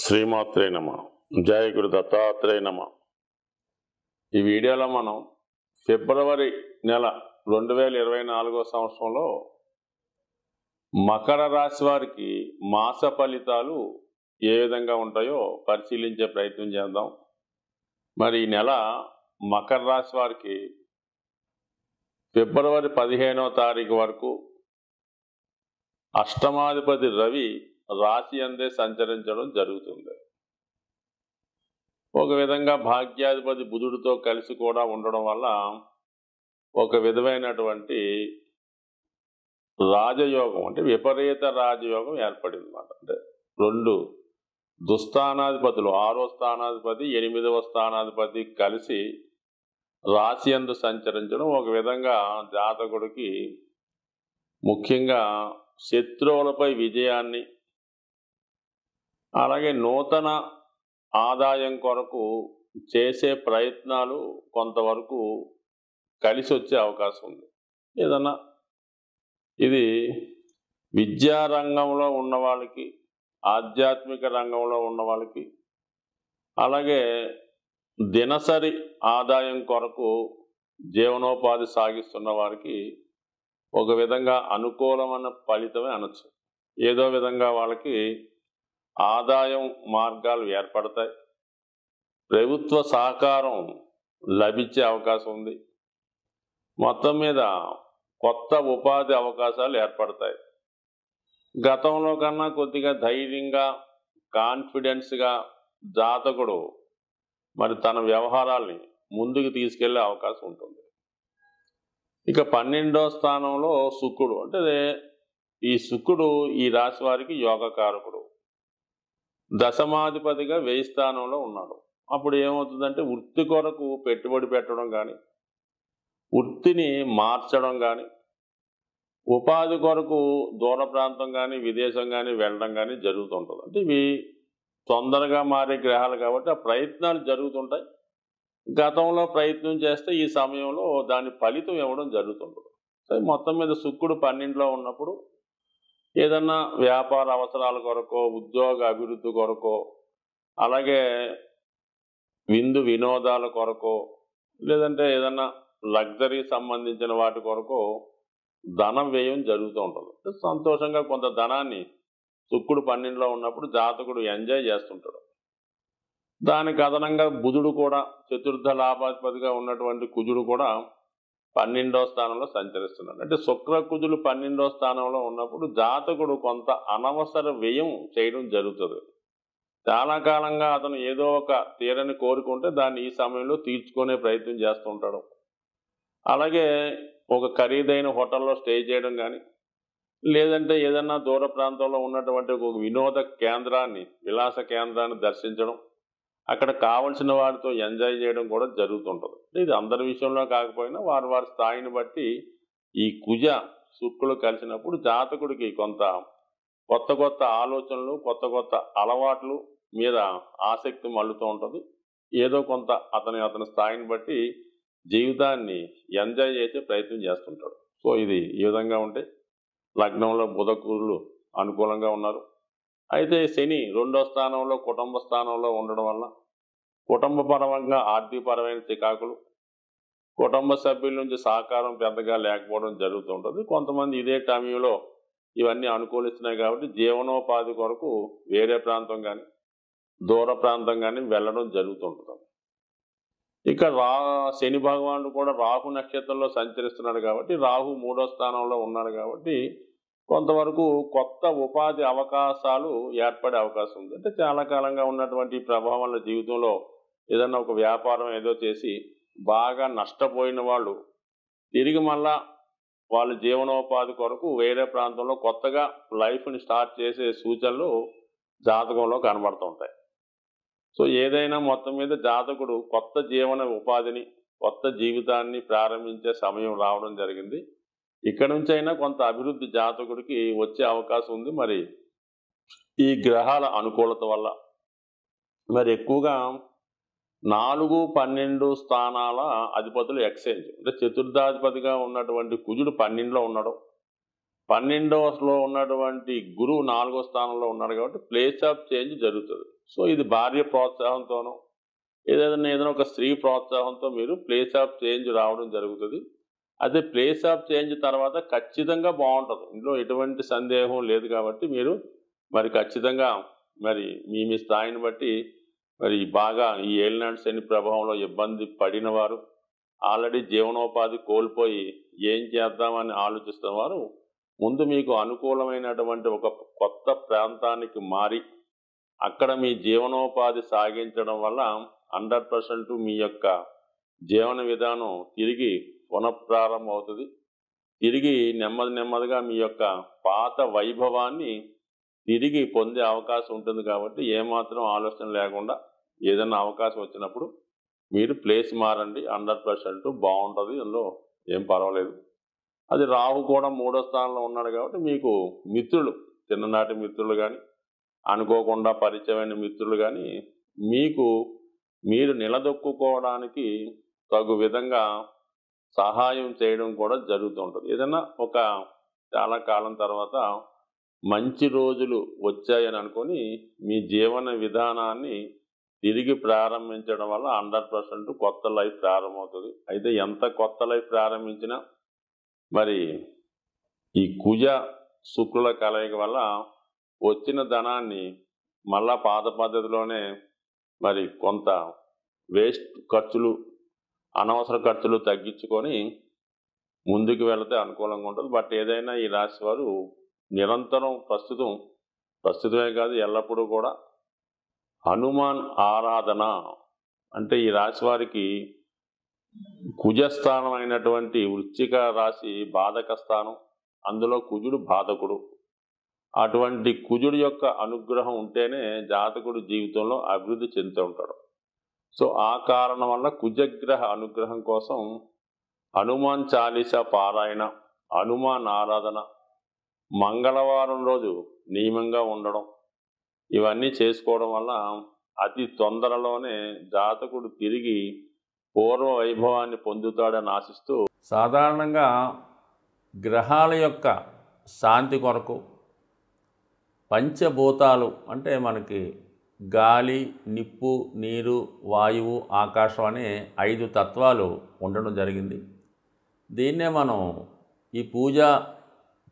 శ్రీమాత్రే నమ. జయ గురు దత్తాత్రేయ నమ. ఈ వీడియోలో మనం ఫిబ్రవరి నెల 2024 సంవత్సరంలో మకర రాశి వారికి మాస ఫలితాలు ఏ విధంగా ఉంటాయో పరిశీలించే ప్రయత్నం చేద్దాం. మరి ఈ నెల మకర రాశి వారికి ఫిబ్రవరి 15వ తారీఖు వరకు అష్టమాధిపతి రవి రాశి అందే సంచరించడం జరుగుతుంది. ఒక విధంగా భాగ్యాధిపతి బుధుడితో కలిసి కూడా ఉండడం వల్ల ఒక విధమైనటువంటి రాజయోగం, అంటే విపరీత రాజయోగం ఏర్పడింది అన్నమాట. అంటే రెండు దుస్థానాధిపతులు, 6వ స్థానాధిపతి 8వ స్థానాధిపతి కలిసి రాశి యందు సంచరించడం ఒక విధంగా జాతకుడికి ముఖ్యంగా శత్రువులపై విజయాన్ని, అలాగే నూతన ఆదాయం కొరకు చేసే ప్రయత్నాలు కొంతవరకు కలిసి వచ్చే అవకాశం ఉంది. ఏదన్నా ఇది విద్యా రంగంలో ఉన్న వాళ్ళకి, ఆధ్యాత్మిక రంగంలో ఉన్న వాళ్ళకి, అలాగే దినసరి ఆదాయం కొరకు జీవనోపాధి సాగిస్తున్న వారికి ఒక విధంగా అనుకూలమైన ఫలితమే అనొచ్చు. ఏదో విధంగా వాళ్ళకి ఆదాయం మార్గాలు ఏర్పడతాయి, ప్రభుత్వ సహకారం లభించే అవకాశం ఉంది, మొత్తం మీద కొత్త ఉపాధి అవకాశాలు ఏర్పడతాయి. గతంలో కన్నా కొద్దిగా ధైర్యంగా, కాన్ఫిడెన్స్గా జాతకుడు మరి తన వ్యవహారాల్ని ముందుకు తీసుకెళ్లే అవకాశం ఉంటుంది. ఇక 12వ స్థానంలో శుక్రుడు, అంటే ఈ శుక్రుడు ఈ రాశి వారికి యోగకారకుడు, దశమాధిపతిగా 1000 స్థానంలో ఉన్నాడు. అప్పుడు ఏమవుతుందంటే వృత్తి కొరకు పెట్టుబడి పెట్టడం కానీ, వృత్తిని మార్చడం కానీ, ఉపాధి కొరకు దూర ప్రాంతం కానీ విదేశం కానీ వెళ్ళడం కానీ జరుగుతుంటుంది. అంటే ఇవి తొందరగా మారే గ్రహాలు కాబట్టి ఆ ప్రయత్నాలు జరుగుతుంటాయి. గతంలో ప్రయత్నం చేస్తే ఈ సమయంలో దాని ఫలితం ఇవ్వడం జరుగుతుంటుంది. సో మొత్తం మీద శుక్రుడు 12లో ఉన్నప్పుడు ఏదన్నా వ్యాపార అవసరాల కొరకో, ఉద్యోగ అభివృద్ధి కొరకో, అలాగే విందు వినోదాల కొరకో, లేదంటే ఏదన్నా లగ్జరీ సంబంధించిన వాటి కొరకో ధన వ్యయం జరుగుతూ ఉంటుంది. సంతోషంగా కొంత ధనాన్ని శుక్రుడు 12లో ఉన్నప్పుడు జాతకుడు ఎంజాయ్ చేస్తుంటాడు. దానికి అదనంగా బుధుడు కూడా, చతుర్థ లాభాధిపతిగా ఉన్నటువంటి కుజుడు కూడా 12వ స్థానంలో సంచరిస్తున్నాడు. అంటే శుక్ర కుజులు 12వ స్థానంలో ఉన్నప్పుడు జాతకుడు కొంత అనవసర వ్యయం చేయడం జరుగుతుంది. చాలా కాలంగా అతను ఏదో ఒక తీరని కోరుకుంటే దాన్ని ఈ సమయంలో తీర్చుకునే ప్రయత్నం చేస్తూ ఉంటాడు. అలాగే ఒక ఖరీదైన హోటల్లో స్టే చేయడం కానీ, లేదంటే ఏదన్నా దూర ప్రాంతంలో ఉన్నటువంటి ఒక వినోద కేంద్రాన్ని, విలాస కేంద్రాన్ని దర్శించడం, అక్కడ కావలసిన వారితో ఎంజాయ్ చేయడం కూడా జరుగుతుంటుంది. ఇది అందరి విషయంలో కాకపోయినా వారి వారి స్థాయిని బట్టి ఈ కుజ శుక్రులు కలిసినప్పుడు జాతకుడికి కొంత కొత్త కొత్త ఆలోచనలు, కొత్త కొత్త అలవాట్లు మీద ఆసక్తి మళ్ళుతూ ఉంటుంది. ఏదో కొంత అతని స్థాయిని బట్టి జీవితాన్ని ఎంజాయ్ చేసే ప్రయత్నం చేస్తుంటాడు. సో ఇది ఈ విధంగా ఉంటే లగ్నంలో బుధ కుజులు అనుకూలంగా ఉన్నారు. అయితే శని 2వ స్థానంలో, కుటుంబ స్థానంలో ఉండడం వల్ల కుటుంబపరంగా ఆర్థికపరమైన చికాకులు, కుటుంబ సభ్యుల నుంచి సహకారం పెద్దగా లేకపోవడం జరుగుతుంటుంది. కొంతమంది ఇదే సమయంలో ఇవన్నీ అనుకూలిస్తున్నాయి కాబట్టి జీవనోపాధి కొరకు వేరే ప్రాంతం కానీ, దూర ప్రాంతం కానీ వెళ్ళడం జరుగుతుంటుంది. ఇక శని భగవానుడు కూడా రాహు నక్షత్రంలో సంచరిస్తున్నాడు కాబట్టి, రాహు 3వ స్థానంలో ఉన్నాడు కాబట్టి కొంతవరకు కొత్త ఉపాధి అవకాశాలు ఏర్పడే అవకాశం ఉంది. అంటే చాలా కాలంగా ఉన్నటువంటి ప్రభావం వల్ల జీవితంలో ఏదన్నా ఒక వ్యాపారం ఏదో చేసి బాగా నష్టపోయిన వాళ్ళు తిరిగి మళ్ళా వాళ్ళ జీవనోపాధి కొరకు వేరే ప్రాంతంలో కొత్తగా లైఫ్ని స్టార్ట్ చేసే సూచనలు జాతకంలో కనబడుతూ ఉంటాయి. సో ఏదైనా మొత్తం మీద జాతకుడు కొత్త జీవన ఉపాధిని, కొత్త జీవితాన్ని ప్రారంభించే సమయం రావడం జరిగింది. ఇక్కడ నుంచి అయినా కొంత అభివృద్ధి జాతకుడికి వచ్చే అవకాశం ఉంది. మరి ఈ గ్రహాల అనుకూలత వల్ల మరి ఎక్కువగా 4, 12 స్థానాల అధిపతులు ఎక్స్చేంజ్, అంటే చతుర్థాధిపతిగా ఉన్నటువంటి కుజుడు 12లో ఉన్నాడు, 12వలో ఉన్నటువంటి గురువు 4వ స్థానంలో ఉన్నాడు కాబట్టి ప్లేస్ ఆఫ్ చేంజ్ జరుగుతుంది. సో ఇది భార్య ప్రోత్సాహంతోనో ఏదైనా ఒక స్త్రీ ప్రోత్సాహంతో మీరు ప్లేస్ ఆఫ్ చేంజ్ రావడం జరుగుతుంది. అదే ప్లేస్ ఆఫ్ చేంజ్ తర్వాత ఖచ్చితంగా బాగుంటుంది, ఇందులో ఎటువంటి సందేహం లేదు. కాబట్టి మీరు మరి ఖచ్చితంగా మరి మీ స్థాయిని బట్టి మరి బాగా ఈ ఏలినాటి శని ప్రభావంలో ఇబ్బంది పడిన వారు, ఆల్రెడీ జీవనోపాధి కోల్పోయి ఏం చేద్దామని ఆలోచిస్తున్న వారు ముందు మీకు అనుకూలమైనటువంటి ఒక కొత్త ప్రాంతానికి మారి అక్కడ మీ జీవనోపాధి సాగించడం వల్ల 100% మీ యొక్క జీవన విధానం తిరిగి పునఃప్రారంభం అవుతుంది. తిరిగి నెమ్మదిగా మీ యొక్క పాత వైభవాన్ని తిరిగి పొందే అవకాశం ఉంటుంది. కాబట్టి ఏమాత్రం ఆలోచన లేకుండా ఏదైనా అవకాశం వచ్చినప్పుడు మీరు ప్లేస్ మారండి, 100% బాగుంటుంది, అందులో ఏం పర్వాలేదు. అది రాహు కూడా 3వ స్థానంలో ఉన్నాడు కాబట్టి మీకు మిత్రులు, చిన్ననాటి మిత్రులు కానీ అనుకోకుండా పరిచయమైన మిత్రులు కానీ మీరు నిలదొక్కుకోవడానికి తగు విధంగా సహాయం చేయడం కూడా జరుగుతూ ఉంటుంది. ఏదైనా ఒక చాలా కాలం తర్వాత మంచి రోజులు వచ్చాయని అనుకొని మీ జీవన విధానాన్ని తిరిగి ప్రారంభించడం వల్ల 100% కొత్త లైఫ్ ప్రారంభమవుతుంది. అయితే ఎంత కొత్త లైఫ్ ప్రారంభించినా మరి ఈ కుజ శుక్రుల కలయిక వల్ల వచ్చిన ధనాన్ని మళ్ళా పాత పద్ధతిలోనే మరి కొంత వేస్ట్ ఖర్చులు, అనవసర ఖర్చులు తగ్గించుకొని ముందుకు వెళితే అనుకూలంగా ఉంటుంది. బట్ ఏదైనా ఈ రాశి వారు నిరంతరం ప్రస్తుతమే కాదు ఎల్లప్పుడూ కూడా హనుమాన్ ఆరాధన, అంటే ఈ రాశి వారికి కుజస్థానం అయినటువంటి వృశ్చిక రాశి బాధక స్థానం, అందులో కుజుడు బాధకుడు. అటువంటి కుజుడు యొక్క అనుగ్రహం ఉంటేనే జాతకుడు జీవితంలో అభివృద్ధి చెందుతూ ఉంటాడు. సో ఆ కారణం వల్ల కుజగ్రహ అనుగ్రహం కోసం హనుమాన్ చాలీసా పారాయణ, హనుమాన్ ఆరాధన, మంగళవారం రోజు నియమంగా ఉండడం, ఇవన్నీ చేసుకోవడం వల్ల అతి తొందరలోనే జాతకుడు తిరిగి పూర్వ వైభవాన్ని పొందుతాడని ఆశిస్తూ, సాధారణంగా గ్రహాల యొక్క శాంతి కొరకు పంచభూతాలు అంటే మనకి గాలి, నిప్పు, నీరు, వాయువు, ఆకాశం అనే 5 తత్వాలు ఉండడం జరిగింది. దీన్నే మనం ఈ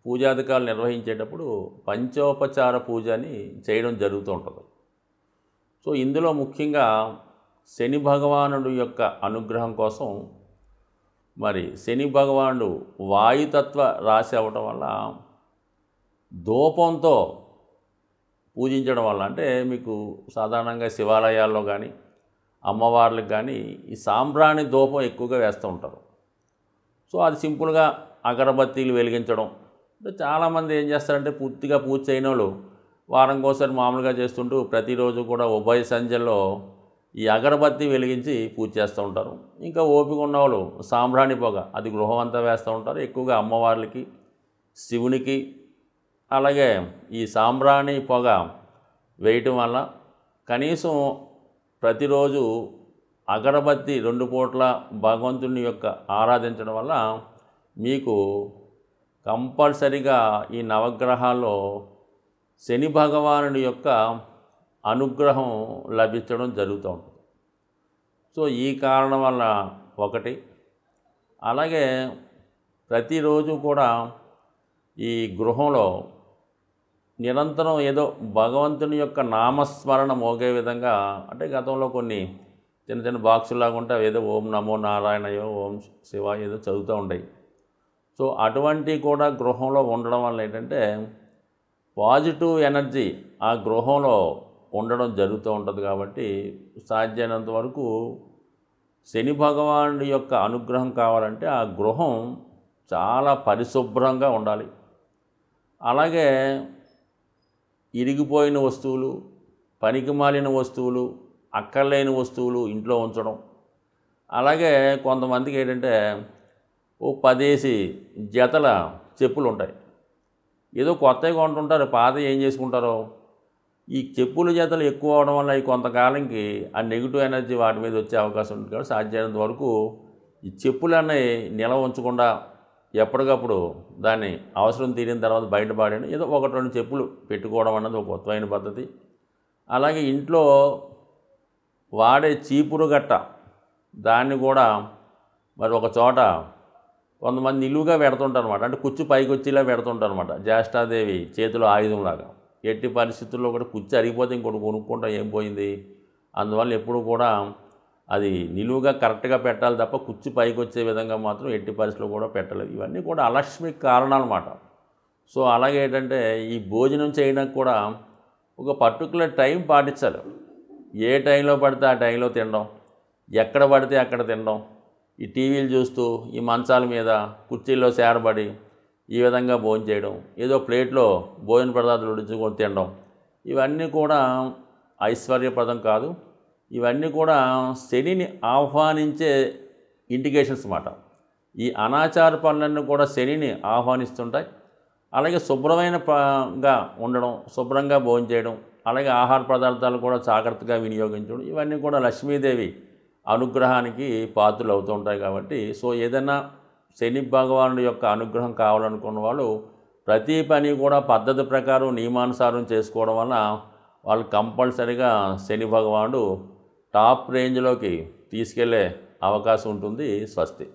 పూజాధికారులు నిర్వహించేటప్పుడు పంచోపచార పూజ అని చేయడం జరుగుతూ ఉంటుంది. సో ఇందులో ముఖ్యంగా శని భగవానుడు యొక్క అనుగ్రహం కోసం మరి శని భగవానుడు వాయుతత్వ రాశి అవ్వటం వల్ల ధూపంతో పూజించడం వల్ల, అంటే మీకు సాధారణంగా శివాలయాల్లో కానీ అమ్మవార్లకు కానీ ఈ సాంబ్రాణి ధూపం ఎక్కువగా వేస్తూ ఉంటారు. సో అది సింపుల్గా అగరబత్తీలు వెలిగించడం. అంటే చాలామంది ఏం చేస్తారంటే పూర్తిగా పూజ చేయని వాళ్ళు వారంకోసారి మామూలుగా చేస్తుంటూ ప్రతిరోజు కూడా ఉభయ సంధ్యల్లో ఈ అగరబత్తి వెలిగించి పూజ చేస్తూ ఉంటారు. ఇంకా ఓపిక ఉన్నవాళ్ళు సాంబ్రాణి పొగ అది గృహం అంతా వేస్తూ ఉంటారు. ఎక్కువగా అమ్మవార్లకి, శివునికి, అలాగే ఈ సాంబ్రాణి పొగ వేయటం వల్ల కనీసం ప్రతిరోజు అగరబత్తి 2 పూట్ల భగవంతుని యొక్క ఆరాధించడం వల్ల మీకు కంపల్సరిగా ఈ నవగ్రహాల్లో శని భగవానుడి యొక్క అనుగ్రహం లభించడం జరుగుతూ ఉంటుంది. సో ఈ కారణం వల్ల ఒకటి, అలాగే ప్రతిరోజు కూడా ఈ గృహంలో నిరంతరం ఏదో భగవంతుని యొక్క నామస్మరణ మోగే విధంగా, అంటే గతంలో కొన్ని చిన్న చిన్న బాక్సులాగా ఉంటే ఏదో ఓం నమో నారాయణయో, ఓం శివాయ ఏదో చదువుతూ ఉంటాయి. సో అటువంటి కూడా గృహంలో ఉండడం వల్ల ఏంటంటే పాజిటివ్ ఎనర్జీ ఆ గృహంలో ఉండడం జరుగుతూ ఉంటుంది. కాబట్టి సాధ్యమైనంత వరకు శని భగవానుడి యొక్క అనుగ్రహం కావాలంటే ఆ గృహం చాలా పరిశుభ్రంగా ఉండాలి. అలాగే ఇరిగిపోయిన వస్తువులు, పనికిమాలిన వస్తువులు, అక్కర్లేని వస్తువులు ఇంట్లో ఉంచడం. అలాగే కొంతమందికి ఏంటంటే ఓ 10 జతల చెప్పులు ఉంటాయి, ఏదో కొత్తవి కొంటుంటారు, పాత ఏం చేసుకుంటారో. ఈ చెప్పుల జతలు ఎక్కువ అవడం వల్ల ఈ కొంతకాలంకి ఆ నెగిటివ్ ఎనర్జీ వాటి మీద వచ్చే అవకాశం ఉంటుంది. కాబట్టి సాధ్యమైనంత వరకు ఈ చెప్పులన్నీ నిల్వ ఉంచకుండా ఎప్పటికప్పుడు దాన్ని అవసరం తీరిన తర్వాత బయటపడేయండి. ఏదో 1-2 చెప్పులు పెట్టుకోవడం అన్నది ఒక కొత్తమైన పద్ధతి. అలాగే ఇంట్లో వాడే చీపురు గట్ట దాన్ని కూడా మరి ఒక చోట కొంతమంది నిలువుగా పెడుతుంటారు అనమాట. అంటే కుచ్చు పైకి వచ్చేలా పెడుతుంటారు అనమాట. జ్యేష్ఠాదేవి చేతిలో ఆయుధంలాగా. ఎట్టి పరిస్థితుల్లో కూడా కుచ్చు అరిగిపోతే ఇంకోటి కొనుక్కుంటా ఏం పోయింది. అందువల్ల ఎప్పుడు కూడా అది నిలువుగా కరెక్ట్గా పెట్టాలి తప్ప కుచ్చు పైకి వచ్చే విధంగా మాత్రం ఎట్టి పరిస్థితుల్లో కూడా పెట్టలేదు. ఇవన్నీ కూడా అలక్ష్మికి కారణాలన్నమాట. సో అలాగే ఏంటంటే ఈ భోజనం చేయడానికి కూడా ఒక పర్టికులర్ టైం పాటించాలి. ఏ టైంలో పడితే ఆ టైంలో తినడం, ఎక్కడ పడితే అక్కడ తినడం, ఈ టీవీలు చూస్తూ ఈ మంచాల మీద కుర్చీల్లో సేరబడి ఈ విధంగా భోజనం చేయడం, ఏదో ప్లేట్లో భోజన పదార్థాలు ఉడించుకొని తినడం, ఇవన్నీ కూడా ఐశ్వర్యప్రదం కాదు. ఇవన్నీ కూడా శనిని ఆహ్వానించే ఇండికేషన్స్ అన్నమాట. ఈ అనాచార పనులన్నీ కూడా శనిని ఆహ్వానిస్తుంటాయి. అలాగే శుభ్రమైనగా ఉండడం, శుభ్రంగా భోజనం చేయడం, అలాగే ఆహార పదార్థాలు కూడా జాగ్రత్తగా వినియోగించడం, ఇవన్నీ కూడా లక్ష్మీదేవి అనుగ్రహానికి పాత్రలు అవుతూ ఉంటాయి. కాబట్టి సో ఏదైనా శని భగవానుడి యొక్క అనుగ్రహం కావాలనుకున్న వాళ్ళు ప్రతి పని కూడా పద్ధతి ప్రకారం నియమానుసారం చేసుకోవడం వల్ల వాళ్ళు కంపల్సరీగా శని భగవానుడు టాప్ రేంజ్లోకి తీసుకెళ్లే అవకాశం ఉంటుంది. స్వస్తి.